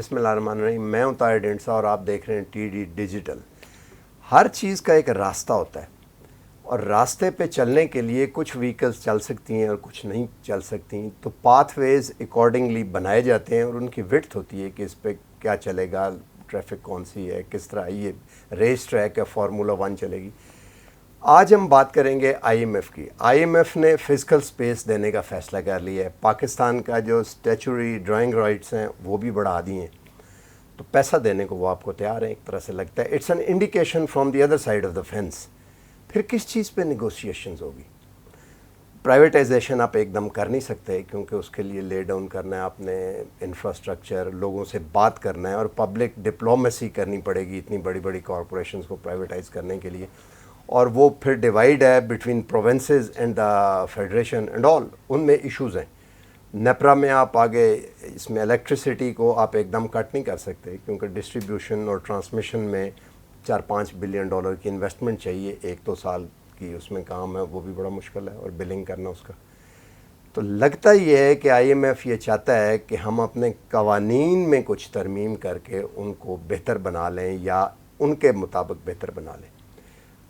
بسم اللہ الرحمن الرحیم. میں ہوں طاہر ڈینڈسا اور آپ دیکھ رہے ہیں ٹی ڈی ڈیجیٹل. ہر چیز کا ایک راستہ ہوتا ہے اور راستے پہ چلنے کے لیے کچھ وہیکلز چل سکتی ہیں اور کچھ نہیں چل سکتی. تو پاتھ ویز اکارڈنگلی بنائے جاتے ہیں اور ان کی وڈتھ ہوتی ہے کہ اس پہ کیا چلے گا, ٹریفک کون سی ہے, کس طرح یہ ریس ٹریک ہے, فارمولا 1 چلے گی. آج ہم بات کریں گے آئی ایم ایف کی. آئی ایم ایف نے فزیکل سپیس دینے کا فیصلہ کر لیا ہے. پاکستان کا جو اسٹیچوری ڈرائنگ رائٹس ہیں وہ بھی بڑھا دی ہیں, تو پیسہ دینے کو وہ آپ کو تیار ہیں. ایک طرح سے لگتا ہے it's an indication from the other side of the fence. پھر کس چیز پہ نیگوسیشنز ہوگی؟ پرائیویٹائزیشن آپ ایک دم کر نہیں سکتے کیونکہ اس کے لیے لے ڈاؤن کرنا ہے آپ نے انفراسٹرکچر, لوگوں سے بات کرنا ہے اور پبلک ڈپلومیسی کرنی پڑے گی اتنی بڑی بڑی کارپوریشنز کو پرائیویٹائز کرنے کے لیے. اور وہ پھر ڈیوائڈ ہے between provinces and the federation and all. ان میں ایشوز ہیں. نیپرا میں آپ آگے اس میں الیکٹریسٹی کو آپ ایک دم کٹ نہیں کر سکتے کیونکہ ڈسٹریبیوشن اور ٹرانسمیشن میں 4-5 بلین ڈالر کی انویسٹمنٹ چاہیے. 1-2 سال کی اس میں کام ہے, وہ بھی بڑا مشکل ہے, اور بلنگ کرنا اس کا. تو لگتا یہ ہے کہ آئی ایم ایف یہ چاہتا ہے کہ ہم اپنے قوانین میں کچھ ترمیم کر کے ان کو بہتر بنا لیں یا ان کے مطابق بہتر بنا لیں.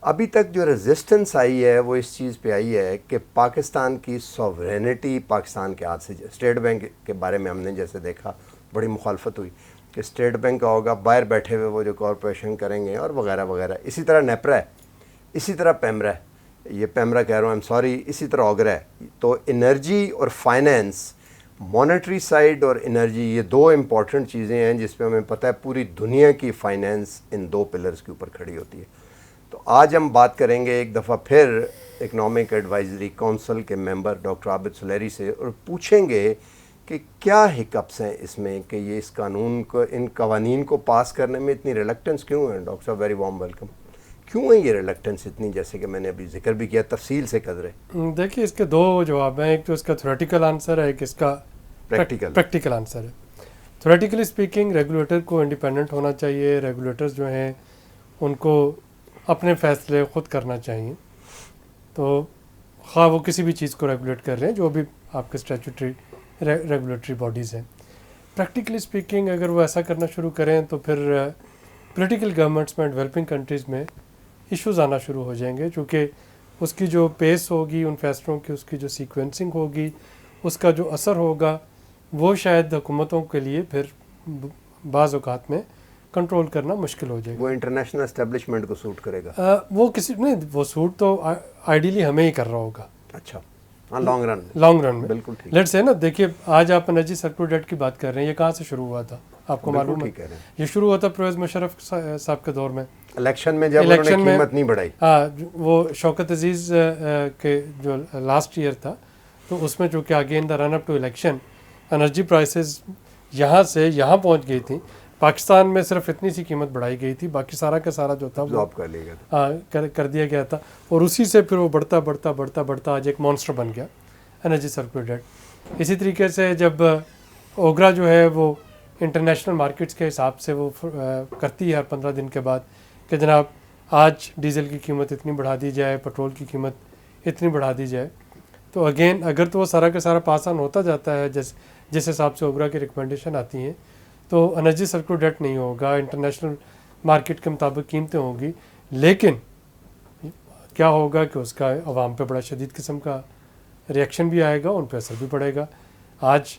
ابھی تک جو ریزسٹنس آئی ہے وہ اس چیز پہ آئی ہے کہ پاکستان کی سوورینٹی پاکستان کے ہاتھ سے. اسٹیٹ بینک کے بارے میں ہم نے جیسے دیکھا بڑی مخالفت ہوئی کہ اسٹیٹ بینک کا ہوگا, باہر بیٹھے ہوئے وہ جو کارپوریشن کریں گے اور وغیرہ وغیرہ. اسی طرح نیپرا ہے, اسی طرح پیمرا ہے, یہ پیمرا کہہ رہا ہوں ایم سوری, اسی طرح اوگرا ہے. تو انرجی اور فائنینس, مانیٹری سائڈ اور انرجی, یہ 2 امپورٹنٹ چیزیں ہیں جس پہ ہمیں پتہ ہے پوری دنیا کی فائنینس ان 2 پلرز کے اوپر کھڑی ہوتی ہے. تو آج ہم بات کریں گے ایک دفعہ پھر اکنامک ایڈوائزری کونسل کے ممبر ڈاکٹر عابد سلیری سے, اور پوچھیں گے کہ کیا ہکپس ہیں اس میں کہ یہ اس قانون کو, ان قوانین کو پاس کرنے میں اتنی ریلکٹنس کیوں ہے. ڈاکٹر صاحب ویری وارم ویلکم. کیوں ہے یہ ریلکٹنس اتنی, جیسے کہ میں نے ابھی ذکر بھی کیا تفصیل سے قدرے؟ دیکھیے اس کے 2 جواب ہیں. ایک تو اس کا تھیوریٹیکل آنسر ہے, ایک اس کا پریکٹیکل آنسر ہے. تھیوریٹیکلی اسپیکنگ ریگولیٹر کو انڈیپینڈنٹ ہونا چاہیے. ریگولیٹرز جو ہیں ان کو اپنے فیصلے خود کرنا چاہیے. تو خواہ وہ کسی بھی چیز کو ریگولیٹ کر رہے ہیں جو بھی آپ کے اسٹیچوٹری ریگولیٹری باڈیز ہیں. پریکٹیکلی اسپیکنگ اگر وہ ایسا کرنا شروع کریں تو پھر پولیٹیکل گورنمنٹس میں, ڈیولپنگ کنٹریز میں ایشوز آنا شروع ہو جائیں گے, چونکہ اس کی جو پیس ہوگی ان فیصلوں کی, اس کی جو سیکوینسنگ ہوگی, اس کا جو اثر ہوگا وہ شاید حکومتوں کے لیے پھر بعض اوقات میں کنٹرول کرنا مشکل ہو جائے گا. وہ انٹرنیشنل اسٹیبلشمنٹ کو سوٹ کرے گا. وہ کسی نہیں, وہ سوٹ تو آئیڈیلی ہمیں ہی کر رہا ہوگا. اچھا, ہاں, لانگ رن میں بالکل ٹھیک. لیٹس سے نا, دیکھیے آج آپ انرجی سرکولر ڈیٹ کی بات کر رہے ہیں, یہ کہاں سے شروع ہوا تھا آپ کو معلوم ہے؟ یہ شروع ہوا تھا پرویز مشرف صاحب کے دور میں, الیکشن میں, جب انہوں نے قیمت نہیں بڑھائی. ہاں, وہ شوکت عزیز کے جو لاسٹ ایئر تھا, تو اس میں چونکہ آگے in the run up to election energy prices یہاں سے یہاں پہنچ گئی تھیں. پاکستان میں صرف اتنی سی قیمت بڑھائی گئی تھی, باقی سارا کا سارا جو تھا وہ کر دیا گیا تھا, اور اسی سے پھر وہ بڑھتا بڑھتا بڑھتا بڑھتا آج ایک مانسٹر بن گیا انرجی سرکولر ڈیٹ. اسی طریقے سے جب اوگرا جو ہے وہ انٹرنیشنل مارکیٹس کے حساب سے وہ کرتی ہے ہر 15 دن کے بعد کہ جناب آج ڈیزل کی قیمت اتنی بڑھا دی جائے, پیٹرول کی قیمت اتنی بڑھا دی جائے, تو اگین اگر تو وہ سارا کا سارا پاس آن ہوتا جاتا ہے جس حساب سے اوگرا کی ریکمنڈیشن آتی ہیں, تو انرجی سرکولر ڈیٹ نہیں ہوگا, انٹرنیشنل مارکیٹ کے مطابق قیمتیں ہوں گی. لیکن کیا ہوگا کہ اس کا عوام پہ بڑا شدید قسم کا ریئیکشن بھی آئے گا, ان پہ اثر بھی پڑے گا. آج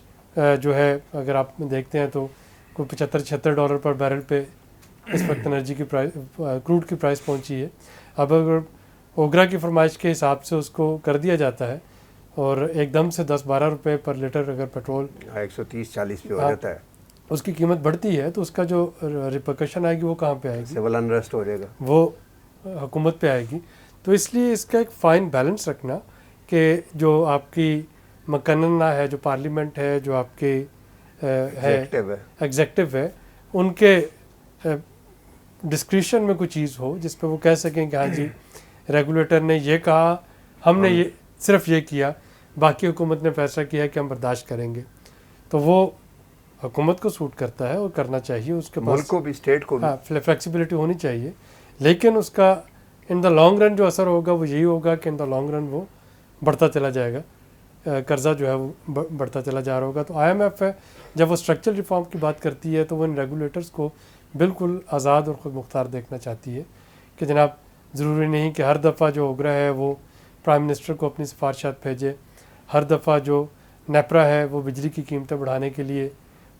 جو ہے اگر آپ دیکھتے ہیں تو کوئی $75-$76 پر بیرل پہ اس وقت انرجی کی پرائز, کروڈ کی پرائس پہنچی ہے. اب اگر اوگرا کی فرمائش کے حساب سے اس کو کر دیا جاتا ہے اور ایک دم سے $10-12 پر لیٹر اگر پیٹرول 130-140 پہ ہو جاتا ہے, اس کی قیمت بڑھتی ہے, تو اس کا جو ریپرکشن آئے گی وہ کہاں پہ آئے گی؟ سول انریسٹ ہو جائے گا, وہ حکومت پہ آئے گی. تو اس لیے اس کا ایک فائن بیلنس رکھنا کہ جو آپ کی مقننہ ہے, جو پارلیمنٹ ہے, جو آپ کی ایگزیکٹو ہے, ان کے ڈسکریشن میں کوئی چیز ہو جس پہ وہ کہہ سکیں کہ ہاں جی ریگولیٹر نے یہ کہا, ہم نے یہ صرف یہ کیا, باقی حکومت نے فیصلہ کیا کہ ہم برداشت کریں گے. تو وہ حکومت کو سوٹ کرتا ہے اور کرنا چاہیے, اس کے پاس ملک کو بھی, اسٹیٹ کو بھی فلیکسیبلٹی ہونی چاہیے. لیکن اس کا ان دا لانگ رن جو اثر ہوگا وہ یہی ہوگا کہ ان دا لانگ رن وہ بڑھتا چلا جائے گا. قرضہ جو ہے وہ بڑھتا چلا جا رہا ہوگا. تو IMF ہے جب وہ اسٹرکچرل ریفارم کی بات کرتی ہے تو وہ ان ریگولیٹرز کو بالکل آزاد اور خود مختار دیکھنا چاہتی ہے کہ جناب ضروری نہیں کہ ہر دفعہ جو اوگرا ہے وہ پرائم منسٹر کو اپنی سفارشات بھیجے, ہر دفعہ جو نیپرا ہے وہ بجلی کی قیمتیں بڑھانے کے لیے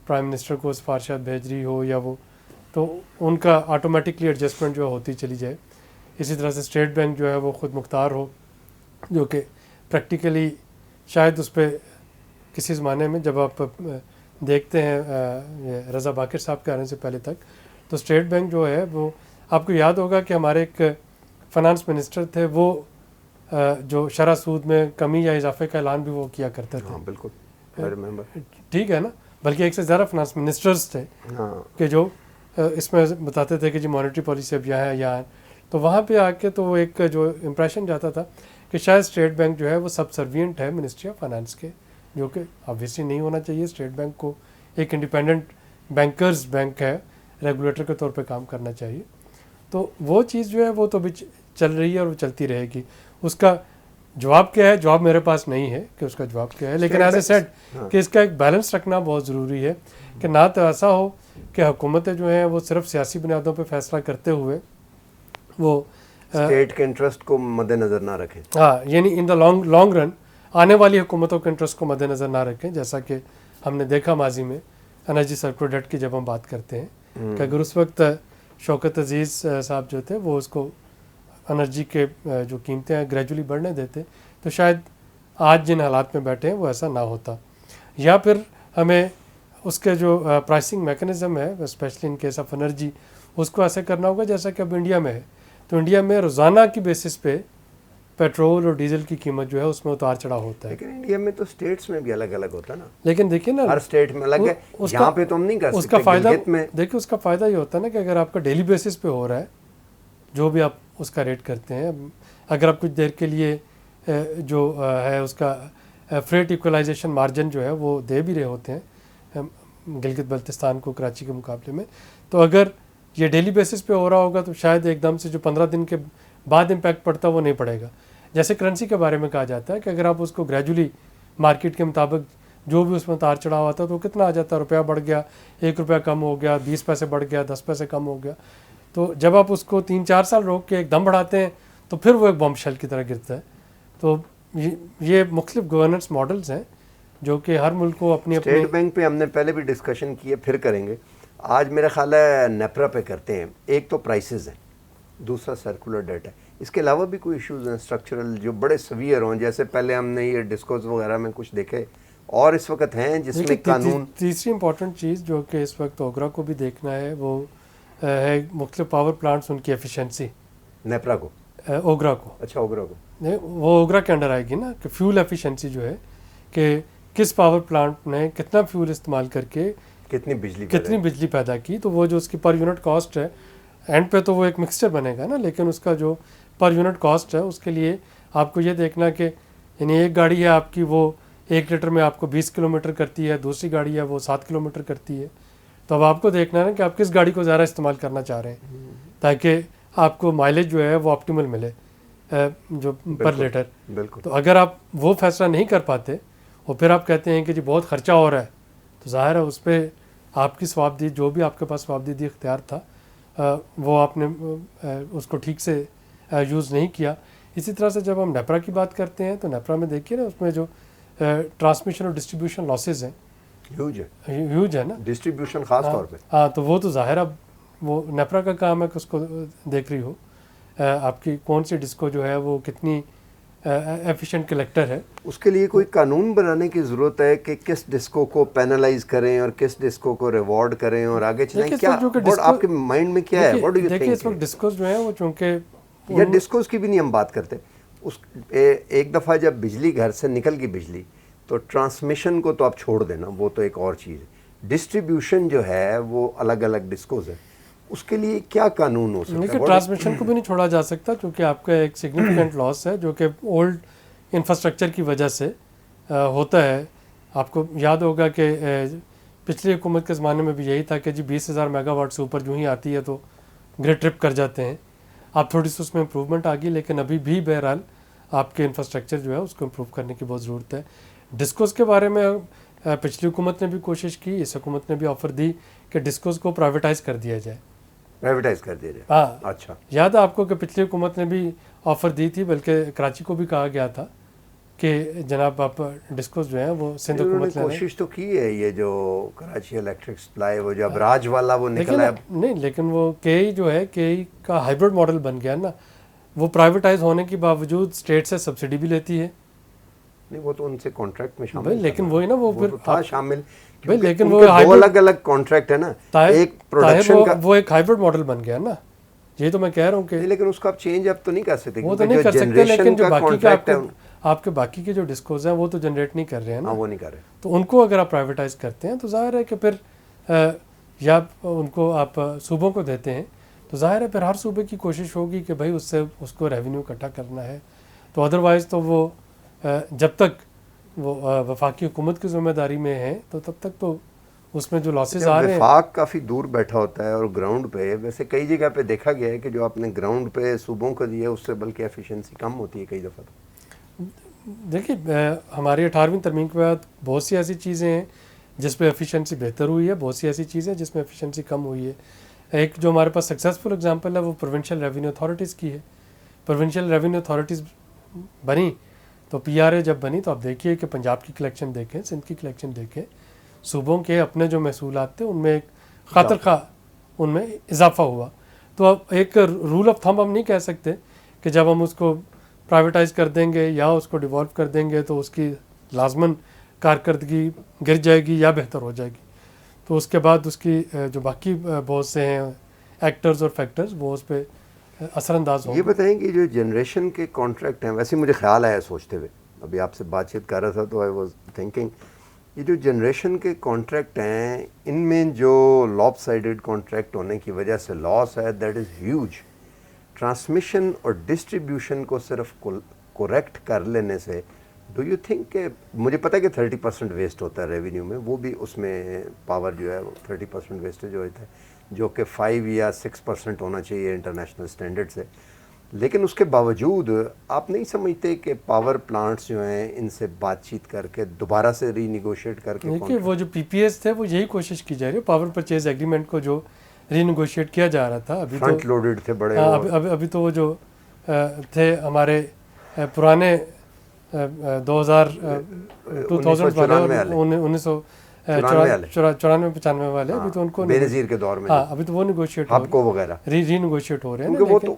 پرائم منسٹر کو سفارشات بھیج رہی ہو, یا وہ تو ان کا آٹومیٹکلی ایڈجسٹمنٹ جو ہوتی چلی جائے. اسی طرح سے اسٹیٹ بینک جو ہے وہ خود مختار ہو, جو کہ پریکٹیکلی شاید اس پہ کسی زمانے میں جب آپ دیکھتے ہیں رضا باقر صاحب کے آنے سے پہلے تک, تو اسٹیٹ بینک جو ہے وہ آپ کو یاد ہوگا کہ ہمارے ایک فنانس منسٹر تھے, وہ جو شرح سود میں کمی یا اضافے کا اعلان بھی وہ کیا کرتے تھے. بالکل ٹھیک ہے نا, بلکہ ایک سے زیادہ فنانس منسٹرز تھے کہ جو اس میں بتاتے تھے کہ جی مانیٹری پالیسی اب یہاں ہے یہاں ہے. تو وہاں پہ آ کے تو وہ ایک جو امپریشن جاتا تھا کہ شاید اسٹیٹ بینک جو ہے وہ سب سروینٹ ہے منسٹری آف فائنانس کے, جو کہ آبویسلی نہیں ہونا چاہیے. اسٹیٹ بینک کو ایک انڈیپینڈنٹ بینکرز بینک ہے, ریگولیٹر کے طور پہ کام کرنا چاہیے. تو وہ چیز جو ہے وہ تو بھی چل رہی ہے اور وہ چلتی رہے گی. اس کا جواب کیا ہے, جواب میرے پاس نہیں ہے کہ اس کا جواب کیا ہے, لیکن ایز اے سیٹ کہ اس کا ایک بیلنس رکھنا بہت ضروری ہے کہ نہ تو ایسا ہو کہ حکومتیں جو ہیں وہ صرف سیاسی بنیادوں پہ فیصلہ کرتے ہوئے وہ اسٹیٹ کے انٹرسٹ کو مد نظر نہ رکھیں. ہاں, یعنی ان دا لانگ رن آنے والی حکومتوں کے انٹرسٹ کو مد نظر نہ رکھیں, جیسا کہ ہم نے دیکھا ماضی میں انرجی سرکولر ڈیٹ کی جب ہم بات کرتے ہیں کہ اگر اس وقت شوکت عزیز صاحب جو تھے وہ اس کو انرجی کے جو قیمتیں ہیں گریجولی بڑھنے دیتے تو شاید آج جن حالات میں بیٹھے ہیں وہ ایسا نہ ہوتا. یا پھر ہمیں اس کے جو پرائسنگ میکنزم ہے especially in case of energy, اس کو ایسے کرنا ہوگا جیسا کہ اب انڈیا میں ہے. تو انڈیا میں روزانہ کی بیسس پہ پیٹرول اور ڈیزل کی قیمت جو ہے اس میں اتار چڑھاؤ ہوتا ہے. لیکن انڈیا میں تو اسٹیٹس میں بھی الگ الگ ہوتا ہے نا. لیکن دیکھیے نا ہر اسٹیٹ میں الگ ہے, یہاں پہ تو ہم نہیں کر سکتے. اس کا فائدہ دیکھیے, اس کا فائدہ یہ ہوتا ہے نا کہ اگر آپ کا ڈیلی بیسس پہ ہو رہا ہے جو بھی آپ اس کا ریٹ کرتے ہیں, اگر آپ کچھ دیر کے لیے جو ہے اس کا فریٹ ایکولائزیشن مارجن جو ہے وہ دے بھی رہے ہوتے ہیں گلگت بلتستان کو کراچی کے مقابلے میں, تو اگر یہ ڈیلی بیسس پہ ہو رہا ہوگا تو شاید ایک دم سے جو 15 دن کے بعد امپیکٹ پڑتا ہے وہ نہیں پڑے گا. جیسے کرنسی کے بارے میں کہا جاتا ہے کہ اگر آپ اس کو گریجولی مارکیٹ کے مطابق جو بھی اس میں اتار چڑھاؤ آتا ہے تو کتنا آ جاتا ہے, روپیہ بڑھ گیا, 1 روپیہ کم ہو گیا, 20 پیسے بڑھ گیا, 10 پیسے کم ہو گیا. تو جب آپ اس کو 3-4 سال روک کے ایک دم بڑھاتے ہیں تو پھر وہ ایک بم شیل کی طرح گرتا ہے. تو یہ مختلف گورننس ماڈلز ہیں جو کہ ہر ملک کو اپنی اپنی. اسٹیٹ بینک پہ ہم نے پہلے بھی ڈسکشن کی ہے, پھر کریں گے. آج میرا خیال ہے نیپرا پہ کرتے ہیں. ایک تو پرائسز ہیں, دوسرا سرکولر ڈیٹ ہے. اس کے علاوہ بھی کوئی ایشوز ہیں اسٹرکچرل جو بڑے سویئر ہوں, جیسے پہلے ہم نے یہ ڈسکوز وغیرہ میں کچھ دیکھے اور اس وقت ہیں جس میں قانون. تیسری امپورٹنٹ چیز جو کہ اس وقت اوگرا کو بھی دیکھنا ہے وہ ہے مختلف پاور پلانٹس, ان کی ایفیشنسی. نیپرا کو, اوگرا کو. اچھا اوگرا کو وہ اوگرا کے انڈر آئے گی نا کہ فیول ایفیشنسی جو ہے کہ کس پاور پلانٹ نے کتنا فیول استعمال کر کے کتنی بجلی پیدا کی. تو وہ جو اس کی پر یونٹ کاسٹ ہے اینڈ پہ تو وہ ایک مکسچر بنے گا نا, لیکن اس کا جو پر یونٹ کاسٹ ہے اس کے لیے آپ کو یہ دیکھنا کہ یعنی ایک گاڑی ہے آپ کی وہ 1 لیٹر میں آپ کو 20 کلومیٹر کرتی ہے, دوسری گاڑی ہے وہ 7 کلومیٹر کرتی ہے. تو اب آپ کو دیکھنا ہے نا کہ آپ کس گاڑی کو زیادہ استعمال کرنا چاہ رہے ہیں تاکہ آپ کو مائلیج جو ہے وہ آپٹیمل ملے جو پر لیٹر. تو اگر آپ وہ فیصلہ نہیں کر پاتے اور پھر آپ کہتے ہیں کہ جی بہت خرچہ ہو رہا ہے, تو ظاہر ہے اس پہ آپ کی ثوابدید جو بھی آپ کے پاس ثوابدیدی اختیار تھا وہ آپ نے اس کو ٹھیک سے یوز نہیں کیا. اسی طرح سے جب ہم نیپرا کی بات کرتے ہیں تو نیپرا میں دیکھیے نا اس میں جو ٹرانسمیشن اور ڈسٹریبیوشن لاسز ہیں ہیوج ہے نا, ڈسٹریبیوشن خاص طور پہ. ہاں, تو وہ تو ظاہر اب وہ نیپرا کا کام ہے کہ اس کو دیکھ رہی ہو آپ کی کون سی ڈسکو جو ہے وہ کتنی ایفیشینٹ کلیکٹر ہے. اس کے لیے کوئی قانون بنانے کی ضرورت ہے کہ کس ڈسکو کو پینلائز کریں اور کس ڈسکو کو ریوارڈ کریں اور آگے چلیں. کیا آپ کے مائنڈ میں کیا ہے؟ What do you think? دیکھیے اس وقت ڈسکوز جو ہیں وہ چونکہ یا ڈسکوز کی بھی نہیں ہم بات کرتے. اس ایک دفعہ جب بجلی گھر سے نکل گئی بجلی تو ٹرانسمیشن کو تو آپ چھوڑ دینا, وہ تو ایک اور چیز ہے. ڈسٹریبیوشن جو ہے وہ الگ الگ ڈسکوز ہے, اس کے لیے کیا قانون ہو سکتا ہے؟ ٹرانسمیشن کو بھی نہیں چھوڑا جا سکتا کیونکہ آپ کا ایک سگنیفیکنٹ لاس ہے جو کہ اولڈ انفراسٹرکچر کی وجہ سے ہوتا ہے. آپ کو یاد ہوگا کہ پچھلی حکومت کے زمانے میں بھی یہی تھا کہ جی 20,000 میگا واٹ سے اوپر جو ہی آتی ہے تو گریڈ ٹرپ کر جاتے ہیں. اب تھوڑی سی اس میں امپروومنٹ آ گئی, لیکن ابھی بھی بہرحال آپ کے انفراسٹرکچر جو ہے اس کو امپروو کرنے کی بہت ضرورت ہے. ڈسکوز کے بارے میں پچھلی حکومت نے بھی کوشش کی, اس حکومت نے بھی آفر دی کہ ڈسکوز کو پرائیویٹائز کر دیا جائے. پرائیویٹائز کر دیا جائے. ہاں اچھا, یاد ہے آپ کو کہ پچھلی حکومت نے بھی آفر دی تھی, بلکہ کراچی کو بھی کہا گیا تھا کہ جناب آپ ڈسکوز جو ہیں وہ سندھ حکومت نے کوشش تو کی ہے. یہ جو کراچی الیکٹرک سپلائی وہ جو ابراج والا وہ نکلا ہے نہیں, لیکن وہ کے ای جو ہے کے ای کا ہائیبرڈ ماڈل بن گیا نا, وہ پرائیویٹائز ہونے کے باوجود اسٹیٹ سے سبسڈی بھی لیتی ہے. نہیں, وہ تو ان سے کانٹریکٹ میں شامل, لیکن وہی نا وہ پھر تھا شامل, لیکن وہ دو الگ الگ کانٹریکٹ ہے نا, ایک پروڈکشن کا, وہ ایک ہائیبرڈ ماڈل بن گیا نا. یہ تو میں کہہ رہا ہوں کہ لیکن اس کو آپ چینج اب تو نہیں کر سکتے, وہ تو نہیں کر سکتے, لیکن جو باقی کے آپ کے باقی کے جو ڈسکوز ہیں وہ تو جنریٹ نہیں کر رہے ہیں نا, وہ نہیں کر رہے. تو ان کو اگر آپ پرائیویٹائز کرتے ہیں تو ظاہر ہے کہ پھر یا ان کو آپ صوبوں کو دیتے ہیں تو ظاہر ہے پھر ہر صوبے کی کوشش ہوگی کہ بھائی اس سے اس کو ریونیو اکٹھا کرنا ہے. تو ادروائز تو وہ جب تک وہ وفاقی حکومت کی ذمہ داری میں ہے تو تب تک تو اس میں جو لاسز آ رہے ہیں. وفاق کافی دور بیٹھا ہوتا ہے اور گراؤنڈ پہ ویسے کئی جگہ پہ دیکھا گیا ہے کہ جو آپ نے گراؤنڈ پہ صوبوں کو دیا اس سے بلکہ ایفیشنسی کم ہوتی ہے کئی دفعہ. دیکھیے ہماری 18ویں ترمیم کے بعد بہت سی ایسی چیزیں ہیں جس پہ ایفیشنسی بہتر ہوئی ہے, بہت سی ایسی چیزیں جس میں ایفیشنسی کم ہوئی ہے. ایک جو ہمارے پاس سکسیزفل ایگزامپل ہے وہ پروونشل ریونیو اتھارٹیز کی ہے. پروونشل ریونیو اتھارٹیز بنی تو پی آر اے جب بنی تو آپ دیکھیے کہ پنجاب کی کلیکشن دیکھیں, سندھ کی کلیکشن دیکھیں, صوبوں کے اپنے جو محصولات تھے ان میں ایک خاطر خواہ ان میں اضافہ ہوا. تو اب ایک رول آف تھم ہم نہیں کہہ سکتے کہ جب ہم اس کو پرائیویٹائز کر دیں گے یا اس کو ڈیولو کر دیں گے تو اس کی لازماً کارکردگی گر جائے گی یا بہتر ہو جائے گی. تو اس کے بعد اس کی جو باقی بہت سے ہیں ایکٹرز اور فیکٹرز وہ اس پہ اثر انداز ہوں گے. یہ بتائیں کہ جو جنریشن کے کانٹریکٹ ہیں, ویسے مجھے خیال آیا سوچتے ہوئے, ابھی آپ سے بات چیت کر رہا تھا تو آئی واز تھنکنگ, یہ جو جنریشن کے کانٹریکٹ ہیں ان میں جو لاپ سائڈڈ کانٹریکٹ ہونے کی وجہ سے لاس ہے دیٹ از ہیوج. ٹرانسمیشن اور ڈسٹریبیوشن کو صرف کوریکٹ کر لینے سے ڈو یو تھنک کہ مجھے پتہ ہے کہ 30% ویسٹ ہوتا ہے ریونیو میں, وہ بھی اس میں پاور جو ہے وہ 30% ویسٹیج ہوتا ہے جو کہ 5 یا 6% ہونا چاہیے انٹرنیشنل اسٹینڈرڈ سے, لیکن اس کے باوجود آپ نہیں سمجھتے کہ پاور پلانٹس جو ہیں ان سے بات چیت کر کے دوبارہ سے ری نیگوشیٹ کر کے, دیکھیے وہ جو پی پی ایس تھے وہ یہی کوشش کی جا رہی ہے, پاور پرچیز ایگریمنٹ کو جو ری نیگوشیٹ کیا جا رہا تھا ابھی فرنٹ لوڈڈ تھے بڑے, ابھی تو وہ جو تھے ہمارے پرانے 1994-95 والے, ابھی تو ان کو بے نظیر کے دور میں, ہاں ابھی تو وہ نیگوشیٹ وغیرہ ری نیگوشیٹ ہو رہے ہیں,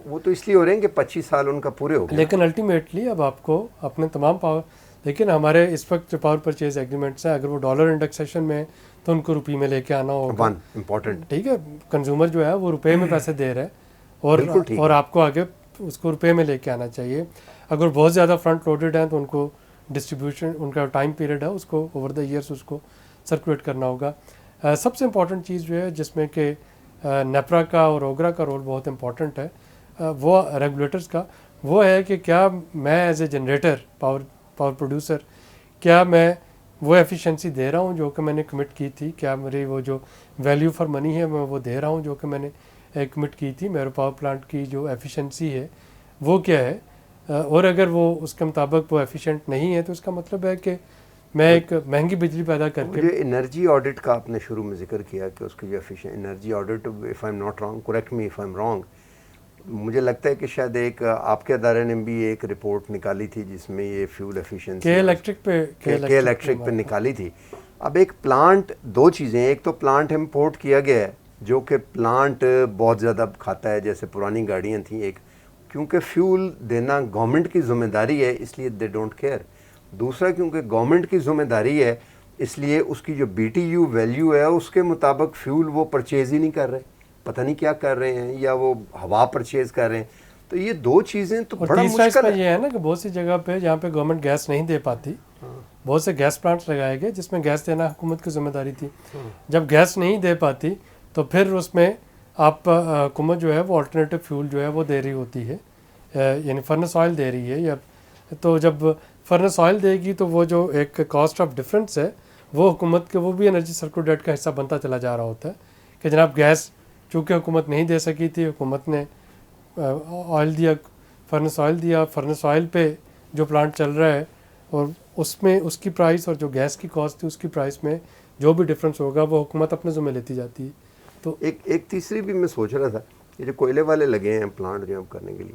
وہ تو اس لیے ہو رہے ہیں کہ 25 سال ان کا پورے ہو گئے. لیکن الٹیمیٹلی اب آپ کو اپنے تمام پاور, لیکن ہمارے اس وقت جو پاور پرچیز ایگریمنٹس ہیں اگر وہ ڈالر انڈیکسیشن میں تو ان کو روپی میں لے کے آنا ہوگا. ٹھیک ہے, کنزیومر جو ہے وہ روپے میں پیسے دے رہا ہے اور آپ کو آگے اس کو روپے میں لے کے آنا چاہیے. اگر بہت زیادہ فرنٹ لوڈڈ ہیں تو ان کو ڈسٹریبیوشن ان کا ٹائم پیریڈ ہے اس کو اوور دا ایئرس اس کو سرکولیٹ کرنا ہوگا. سب سے امپورٹنٹ چیز جو ہے جس میں کہ نیپرا کا اور اوگرا کا رول بہت امپورٹنٹ ہے وہ ریگولیٹرز کا, وہ ہے کہ کیا میں as A generator power producer کیا میں وہ ایفیشنسی دے رہا ہوں جو کہ میں نے کمٹ کی تھی, کیا میری وہ جو ویلیو فار منی ہے میں وہ دے رہا ہوں جو کہ میں نے کمٹ کی تھی, میرے پاور پلانٹ کی جو ایفیشنسی ہے وہ کیا ہے, اور اگر وہ اس کے مطابق وہ ایفیشینٹ نہیں ہے تو اس کا مطلب ہے کہ میں ایک مہنگی بجلی پیدا کر کے. جو انرجی آڈٹ کا آپ نے شروع میں ذکر کیا کہ اس کی جو energy audit, if I am not wrong correct me if I am wrong, مجھے لگتا ہے کہ شاید ایک آپ کے ادارے نے بھی ایک رپورٹ نکالی تھی جس میں یہ فیول ایفیشنسی کے الیکٹرک پہ نکالی تھی. اب ایک پلانٹ, دو چیزیں, ایک تو پلانٹ امپورٹ کیا گیا ہے جو کہ پلانٹ بہت زیادہ کھاتا ہے جیسے پرانی گاڑیاں تھیں, ایک کیونکہ فیول دینا گورنمنٹ کی ذمہ داری ہے اس لیے دے ڈونٹ کیئر, دوسرا کیونکہ گورنمنٹ کی ذمہ داری ہے اس لیے اس کی جو بی ٹی یو ویلیو ہے اس کے مطابق فیول وہ پرچیز ہی نہیں کر رہے, پتہ نہیں کیا کر رہے ہیں, یا وہ ہوا پرچیز کر رہے ہیں. تو یہ دو چیزیں تو بڑا مشکل ہے. یہ ہے نا کہ بہت سی جگہ پہ جہاں پہ گورنمنٹ گیس نہیں دے پاتی, بہت سے گیس پلانٹس لگائے گئے جس میں گیس دینا حکومت کی ذمہ داری تھی. جب گیس نہیں دے پاتی تو پھر اس میں آپ حکومت جو ہے وہ آلٹرنیٹیو فیول جو ہے وہ دے رہی ہوتی ہے, یعنی فرنس آئل دے رہی ہے, یا تو جب فرنس آئل دے گی تو وہ جو ایک کاسٹ آف ڈفرینس ہے وہ حکومت کے وہ بھی انرجی سرکولیٹ کا حصہ بنتا چلا جا رہا ہوتا ہے کہ جناب گیس چونکہ حکومت نہیں دے سکی تھی, حکومت نے آئل دیا, فرنس آئل دیا, فرنس آئل پہ جو پلانٹ چل رہا ہے اور اس میں اس کی پرائس اور جو گیس کی کاسٹ تھی اس کی پرائس میں جو بھی ڈفرینس ہوگا وہ حکومت اپنے ذمہ لیتی جاتی ہے. تو ایک تیسری بھی میں سوچ رہا تھا، یہ جو کوئلے والے لگے ہیں پلانٹ جو اب کرنے کے لیے،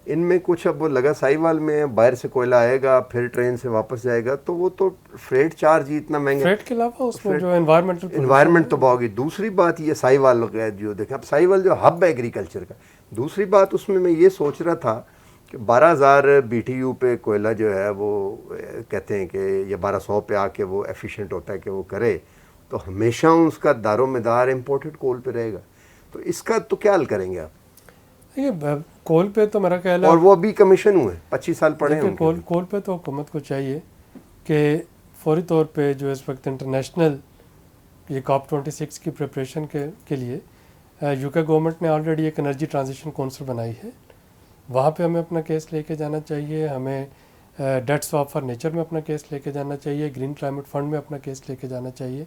ان میں کچھ اب وہ لگا سائی وال میں، باہر سے کوئلہ آئے گا پھر ٹرین سے واپس جائے گا، تو وہ تو فریٹ چارج ہی اتنا مہنگا. فریٹ کے علاوہ اس میں جو انوائرمنٹ تو بہت ہوگی. دوسری بات یہ سائی وال جو دیکھیں، اب سائی وال جو ہب ہے ایگریکلچر کا. دوسری بات اس میں یہ سوچ رہا تھا کہ 12,000 BTU پہ کوئلہ جو ہے وہ کہتے ہیں کہ یا 1200 پہ آ کے وہ ایفیشینٹ ہوتا ہے کہ وہ کرے، تو ہمیشہ اس کا دار و مدار امپورٹڈ کول پہ رہے گا. تو اس کا تو کیا حل کریں گے آپ؟ کول پہ تو میرا خیال ہے، اور وہ ابھی کمیشن ہوئے 25 سال پڑے ہیں. کول پہ تو حکومت کو چاہیے کہ فوری طور پہ جو اس وقت انٹرنیشنل یہ COP26 کی پریپریشن کے لیے UK گورنمنٹ نے آلریڈی ایک انرجی ٹرانزیشن کونسل بنائی ہے، وہاں پہ ہمیں اپنا کیس لے کے جانا چاہیے. ہمیں ڈیٹ سواپ فار نیچر میں اپنا کیس لے کے جانا چاہیے، گرین کلائمیٹ فنڈ میں اپنا کیس لے کے جانا چاہیے،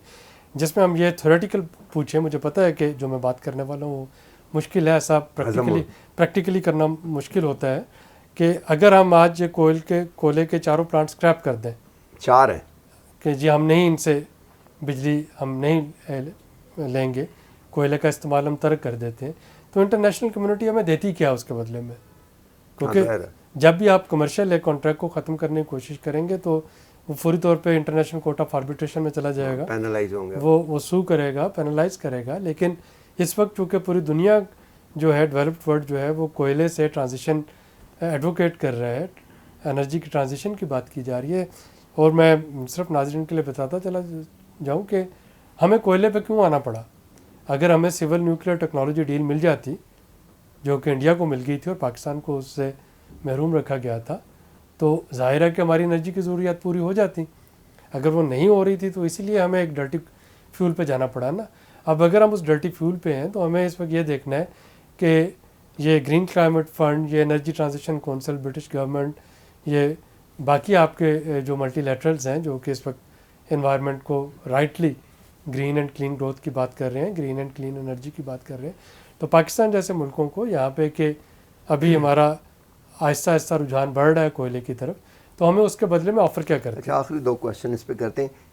جس میں ہم یہ تھیوریٹیکل پوچھیں. مجھے پتہ ہے کہ جو میں بات کرنے والا ہوں وہ مشکل ہے، ایسا پریکٹیکلی کرنا مشکل ہوتا ہے کہ اگر ہم آج کولے کے 4 پلانٹ اسکریپ کر دیں، 4 ہیں کہ جی ہم نہیں ان سے بجلی ہم نہیں لیں گے، کوئلے کا استعمال ہم ترک کر دیتے ہیں، تو انٹرنیشنل کمیونٹی ہمیں دیتی کیا اس کے بدلے میں؟ کیونکہ جب بھی آپ کمرشل ایک کانٹریکٹ کو ختم کرنے کی کوشش کریں گے تو وہ فوری طور پہ انٹرنیشنل کورٹ آف آربیٹریشن میں چلا جائے گا، پینلائز ہوں گے، وہ سو کرے گا، پینلائز کرے گا. لیکن اس وقت چونکہ پوری دنیا جو ہے ڈیولپڈ ورلڈ جو ہے وہ کوئلے سے ٹرانزیشن ایڈوکیٹ کر رہا ہے، انرجی کی ٹرانزیشن کی بات کی جا رہی ہے. اور میں صرف ناظرین کے لیے بتاتا چلا جاؤں کہ ہمیں کوئلے پہ کیوں آنا پڑا. اگر ہمیں سول نیوکلیئر ٹیکنالوجی ڈیل مل جاتی جو کہ انڈیا کو مل گئی تھی اور پاکستان کو اس سے محروم رکھا گیا تھا، تو ظاہر ہے کہ ہماری انرجی کی ضروریات پوری ہو جاتی. اگر وہ نہیں ہو رہی تھی تو اسی لیے ہمیں ایک ڈرٹی فیول پہ جانا پڑا نا. اب اگر ہم اس ڈرٹی فیول پہ ہیں تو ہمیں اس وقت یہ دیکھنا ہے کہ یہ گرین کلائمیٹ فنڈ، یہ energy transition council, British government, یہ باقی آپ کے جو ملٹی لیٹرلز ہیں جو کہ اس وقت انوائرمنٹ کو rightly green and clean growth کی بات کر رہے ہیں، گرین اینڈ کلین انرجی کی بات کر رہے ہیں، تو پاکستان جیسے ملکوں کو یہاں پہ کہ ابھی ہمارا آہستہ آہستہ رجحان بڑھ رہا ہے کوئلے کی طرف، تو ہمیں اس کے بدلے میں آفر کیا کرتے ہیں؟ اچھا، آخری 2 کویشچن اس پہ کرتے ہیں.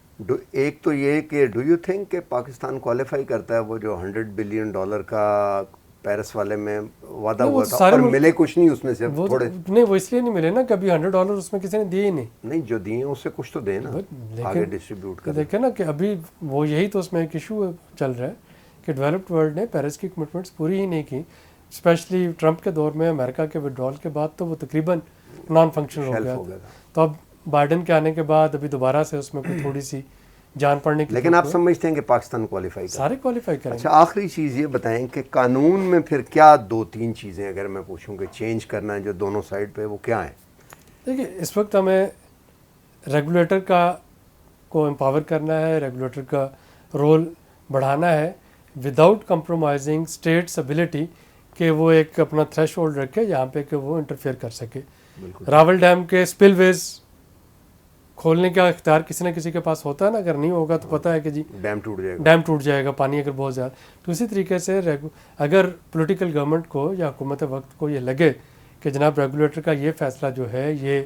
ایک تو یہ کہ ڈو یو تھنک کہ پاکستان کوالیفائی کرتا ہے وہ جو $100 بلین کا پیرس والے میں وعدہ ہوا تھا اور ملے کچھ نہیں اس میں سے تھوڑے؟ نہیں، وہ اس لیے نہیں ملے نا کہ ابھی $100 اس میں کسی نے دیے ہی نہیں. جو دیے ہیں اس سے کچھ تو دیں نا، آگے ڈسٹریبیوٹ کر. دیکھیں نا کہ ابھی وہ یہی تو اس میں ایک ایشو چل رہا ہے کہ ڈیولپڈ ورلڈ نے پیرس کی کمٹمنٹس پوری ہی نہیں کی. اسپیشلی ٹرمپ کے دور میں امریکہ کے وڈرال کے بعد تو وہ تقریباً نان فنکشنل ہو گیا تھا. تو اب بائیڈن کے آنے کے بعد ابھی دوبارہ سے اس میں کوئی تھوڑی سی جان پڑنے کی. لیکن آپ سمجھتے ہیں کہ پاکستان کوالیفائی کرے؟ سارے کوالیفائی کریں. اچھا، آخری چیز یہ بتائیں کہ قانون میں پھر کیا 2-3 چیزیں اگر میں پوچھوں کہ چینج کرنا ہے جو دونوں سائڈ پہ، وہ کیا ہیں؟ دیکھیے، اس وقت ہمیں ریگولیٹر کو امپاور کرنا ہے، ریگولیٹر کا رول بڑھانا ہے وداؤٹ کمپرومائزنگ اسٹیٹس ایبلٹی کہ وہ ایک اپنا تھریش ہولڈ رکھے یہاں پہ کہ وہ انٹرفیئر کر سکے. راول ڈیم کے اسپل ویز کھولنے کا اختیار کسی نہ کسی کے پاس ہوتا ہے نا، اگر نہیں ہوگا تو پتہ ہے کہ جی ڈیم ٹوٹ جائے گا پانی اگر بہت زیادہ. تو اسی طریقے سے اگر پولیٹیکل گورنمنٹ کو یا حکومت وقت کو یہ لگے کہ جناب ریگولیٹر کا یہ فیصلہ جو ہے یہ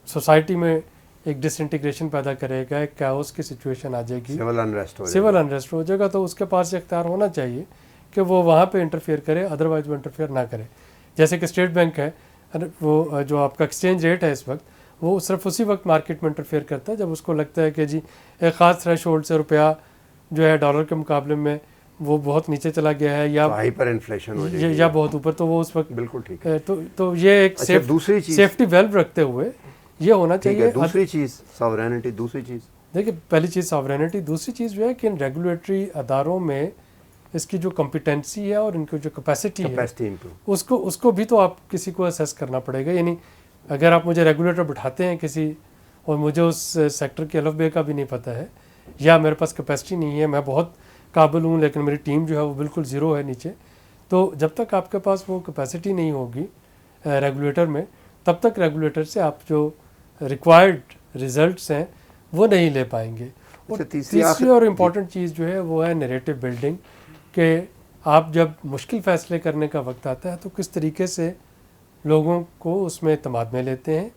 سوسائٹی میں ایک ڈس انٹیگریشن پیدا کرے گا، ایک کیوس کی سچویشن آ جائے گی، سول انریسٹ ہو جائے گا، تو اس کے پاس یہ اختیار ہونا چاہیے کہ وہ وہاں پہ انٹرفیئر کرے، ادروائز وہ انٹرفیئر نہ کرے. جیسے کہ اسٹیٹ بینک ہے، وہ جو آپ کا ایکسچینج ریٹ ہے اس وقت، وہ صرف اسی وقت مارکیٹ میں انٹرفیئر کرتا ہے جب اس کو لگتا ہے کہ جی ایک خاص تھریش ہولڈ سے روپیہ جو ہے ڈالر کے مقابلے میں وہ بہت نیچے چلا گیا ہے یا ہائپر انفلیشن ہو جائے یا بہت اوپر، تو وہ اس وقت بالکل ٹھیک ہے. تو یہ ایک سیفٹی ویلو رکھتے ہوئے یہ ہونا چاہیے. دوسری چیز ساورینٹی. دوسری چیز دیکھیے، پہلی چیز ساورینٹی، دوسری چیز جو ہے کہ ان ریگولیٹری اداروں میں اس کی جو کمپیٹنسی ہے اور ان کی جو کیپیسٹی ہے اس کو بھی تو آپ کسی کو اسیس کرنا پڑے گا. یعنی اگر آپ مجھے ریگولیٹر بٹھاتے ہیں کسی اور مجھے اس سیکٹر کے الف بے کا بھی نہیں پتہ ہے یا میرے پاس کیپیسٹی نہیں ہے، میں بہت قابل ہوں لیکن میری ٹیم جو ہے وہ بالکل زیرو ہے نیچے، تو جب تک آپ کے پاس وہ کیپیسٹی نہیں ہوگی ریگولیٹر میں، تب تک ریگولیٹر سے آپ جو ریکوائرڈ ریزلٹس ہیں وہ نہیں لے پائیں گے. اور تیسری اور امپورٹنٹ چیز جو ہے وہ ہے نیریٹو بلڈنگ، کہ آپ جب مشکل فیصلے کرنے کا وقت آتا ہے تو کس طریقے سے لوگوں کو اس میں اعتماد میں لیتے ہیں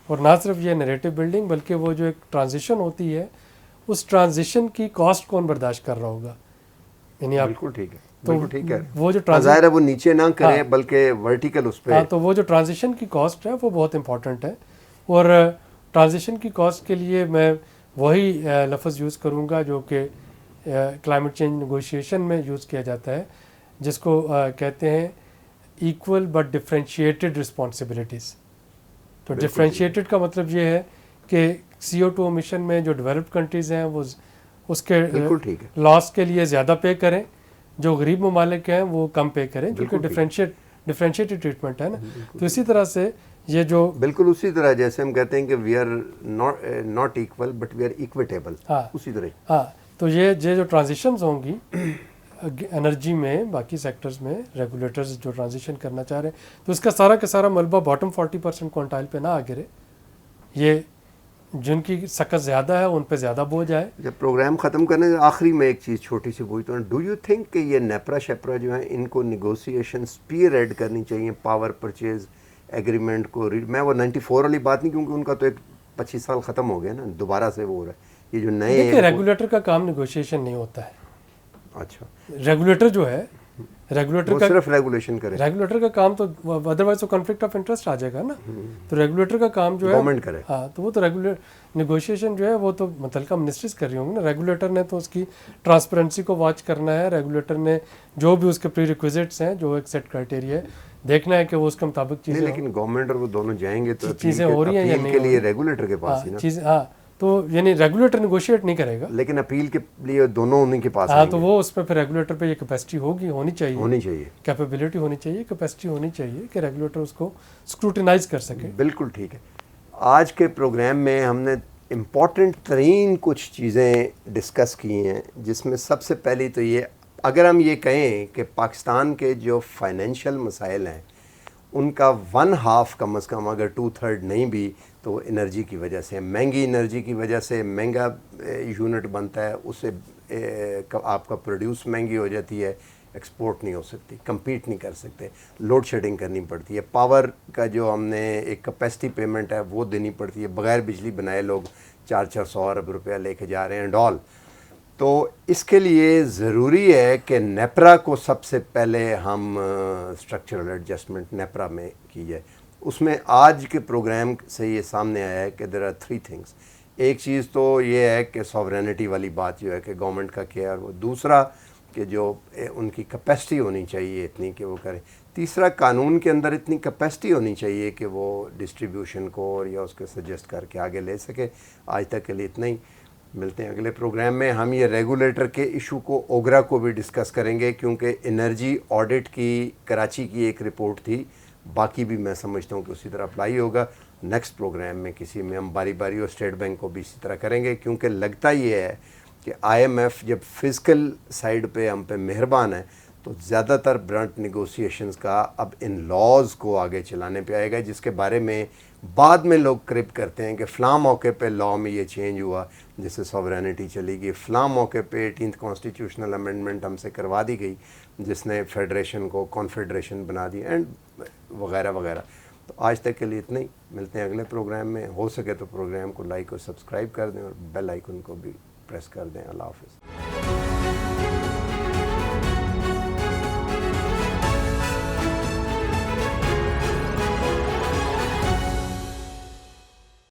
اور نہ صرف یہ نیریٹو بلڈنگ بلکہ وہ جو ایک ٹرانزیشن ہوتی ہے اس ٹرانزیشن کی کاسٹ کون برداشت کر رہا ہوگا. یعنی آپ بالکل ٹھیک ہے, تو بالکل ٹھیک ہے. وہ جو ظاہر ہے وہ نیچے نہ کریں بلکہ ورٹیکل اس پہ. ہاں, تو وہ جو ٹرانزیشن کی کاسٹ ہے وہ بہت امپورٹنٹ ہے. اور ٹرانزیشن کی کاسٹ کے لیے میں وہی لفظ یوز کروں گا جو کہ کلائمیٹ چینج نیگوشیشن میں یوز کیا جاتا ہے, جس کو کہتے ہیں ایکول بٹ ڈفرینشیٹڈ رسپانسبلٹیز. تو ڈفرینشیٹڈ کا مطلب یہ ہے کہ CO2 امیشن میں جو ڈیولپڈ کنٹریز ہیں وہ اس کے لاس کے لیے زیادہ پے کریں, جو غریب ممالک ہیں وہ کم پے کریں, کیونکہ ڈفرینشیٹڈ ٹریٹمنٹ ہے نا. تو اسی طرح سے یہ جو بالکل اسی طرح جیسے ہم کہتے ہیں کہ we are not equal but we are equitable, اسی طرح. ہاں, تو یہ جو ٹرانزیشنز ہوں گی انرجی میں, باقی سیکٹرز میں ریگولیٹرز جو ٹرانزیشن کرنا چاہ رہے ہیں, تو اس کا سارا کا سارا ملبہ باٹم 40% کوانٹائل پہ نہ آ گرے. یہ جن کی سکت زیادہ ہے ان پہ زیادہ بوجھ آئے. جب پروگرام ختم کرنے سے آخری میں ایک چیز چھوٹی سی پوچھتا ہوں, ڈو یو تھنک کہ یہ نیپرا شیپرا جو ہیں ان کو نیگوسیشن اسپیئر ایڈ کرنی چاہیے پاور پرچیز ایگریمنٹ کو؟ میں وہ 94 والی بات نہیں, کیونکہ ان کا تو ایک 25 سال ختم ہو گیا نا, دوبارہ سے وہ ہو رہا ہے. یہ جو نئے دیکھیں ریگولیٹر کا کام نیگوشیشن نہیں ہوتا ہے. اچھا, ریگولیٹر جو ہے ریگولیٹر کا صرف ریگولیشن کرے, ریگولیٹر کا کام تو ادروائز تو کنفلکٹ آف انٹرسٹ آ جائے گا نا. تو ریگولیٹر کا کام جو ہے گورنمنٹ کرے. ہاں, تو وہ تو نیگوشیشن جو ہے وہ تو متعلقہ منسٹریز کر رہی ہوں گی نا. ریگولیٹر نے تو اس کی ٹرانسپیرنسی کو واچ کرنا ہے. ریگولیٹر نے جو بھی اس کے پری ریکویزٹس ہیں, جو ایک سیٹ کرائٹیریا ہے, دیکھنا ہے کہ وہ اس کے مطابق چیزیں. لیکن گورنمنٹ اور وہ دونوں جائیں گے تو چیزیں ہو رہی ہیں یا نہیں کے لیے ریگولیٹر کے پاس ہی نا چیزیں. ہاں, تو یعنی ریگولیٹر نیگوشیٹ نہیں کرے گا, لیکن اپیل کے لیے دونوں انہیں کے پاس. ہاں, تو وہ اس میں پھر ریگولیٹر پہ یہ کیپیسٹی ہونی چاہیے, کیپیبلٹی ہونی چاہیے, کیپیسٹی ہونی چاہیے کہ ریگولیٹر اس کو اسکروٹینائز کر سکے. بالکل ٹھیک ہے. آج کے پروگرام میں ہم نے امپورٹنٹ ترین کچھ چیزیں ڈسکس کی ہیں, جس میں سب سے پہلی تو یہ, اگر ہم یہ کہیں کہ پاکستان کے جو فائنینشیل مسائل ہیں ان کا 1/2 کم از کم, اگر 2/3 نہیں بھی, تو وہ انرجی کی وجہ سے, مہنگی انرجی کی وجہ سے. مہنگا یونٹ بنتا ہے, اس سے آپ کا پروڈیوس مہنگی ہو جاتی ہے, ایکسپورٹ نہیں ہو سکتی, کمپیٹ نہیں کر سکتے, لوڈ شیڈنگ کرنی پڑتی ہے. پاور کا جو ہم نے ایک کیپیسٹی پیمنٹ ہے وہ دینی پڑتی ہے. بغیر بجلی بنائے لوگ 400 ارب روپیہ لے کے جا رہے ہیں ڈال. تو اس کے لیے ضروری ہے کہ نیپرا کو سب سے پہلے ہم اسٹرکچرل ایڈجسٹمنٹ نیپرا میں کی جائے. اس میں آج کے پروگرام سے یہ سامنے آیا ہے کہ دیر آر 3 تھنگس. ایک چیز تو یہ ہے کہ سوورینٹی والی بات جو ہے کہ گورنمنٹ کا کیا ہے, وہ دوسرا کہ جو ان کی کیپیسٹی ہونی چاہیے اتنی کہ وہ کریں. تیسرا, قانون کے اندر اتنی کیپیسٹی ہونی چاہیے کہ وہ ڈسٹریبیوشن کو اور یا اس کو سجیسٹ کر کے آگے لے سکے. آج تک کے لیے اتنا ہی. ملتے ہیں اگلے پروگرام میں. ہم یہ ریگولیٹر کے ایشو کو, اوگرا کو بھی ڈسکس کریں گے, کیونکہ انرجی آڈٹ کی کراچی کی ایک رپورٹ تھی, باقی بھی میں سمجھتا ہوں کہ اسی طرح اپلائی ہوگا. نیکسٹ پروگرام میں کسی میں ہم باری باری اور اسٹیٹ بینک کو بھی اسی طرح کریں گے, کیونکہ لگتا یہ ہے کہ IMF جب فزیکل سائیڈ پہ ہم پہ مہربان ہے تو زیادہ تر برنٹ نیگوسیشنز کا اب ان لاز کو آگے چلانے پہ آئے گا, جس کے بارے میں بعد میں لوگ کرپ کرتے ہیں کہ فلاں موقع پہ لا میں یہ چینج ہوا جس سے سوورینٹی چلی گئی, فلاں موقع پہ 18th کانسٹیٹیوشنل امینڈمنٹ ہم سے کروا دی گئی جس نے فیڈریشن کو کانفیڈریشن بنا دی, اینڈ وغیرہ وغیرہ. تو آج تک کے لیے اتنا ہی. ملتے ہیں اگلے پروگرام میں. ہو سکے تو پروگرام کو لائک اور سبسکرائب کر دیں اور بیل آئیکن کو بھی پریس کر دیں. اللہ حافظ.